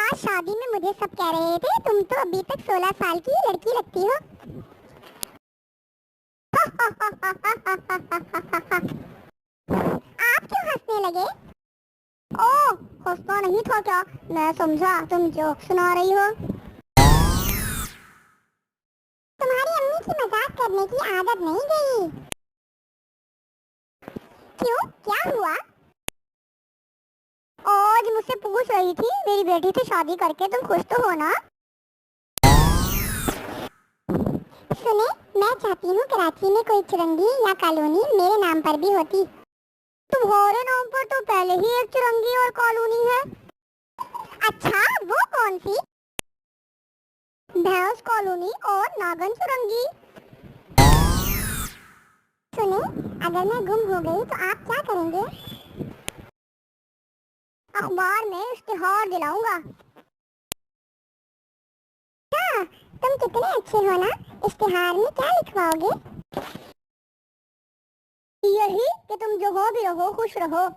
आज शादी में मुझे सब कह रहे थे तुम तो अभी तक 16 साल की लड़की लगती हो। आप क्यों हंसने लगे? ओह, हंसना नहीं था क्या? मैं समझा तुम जोक सुना रही हो। तुम्हारी अम्मी की मजाक करने की आदत नहीं गई। क्यों, क्या हुआ? आज मुझसे पूछ रही थी मेरी बेटी से शादी करके तुम खुश तो हो ना? सुने, मैं चाहती हूँ कराची में कोई चुरंगी या कॉलोनी मेरे नाम पर भी होती। तुम्हारे नाम पर तो पहले ही एक चुरंगी और कॉलोनी है। अच्छा, वो कौन सी? भैंस कॉलोनी और नागन चुरंगी। सुने, अगर मैं गुम हो गई तो आप क्या करेंगे? अखबार में इश्तिहार दिलाऊंगा। हाँ, तुम कितने अच्छे हो ना। इश्तिहार में क्या लिखवाओगे? यही कि तुम जो हो भी रहो खुश रहो।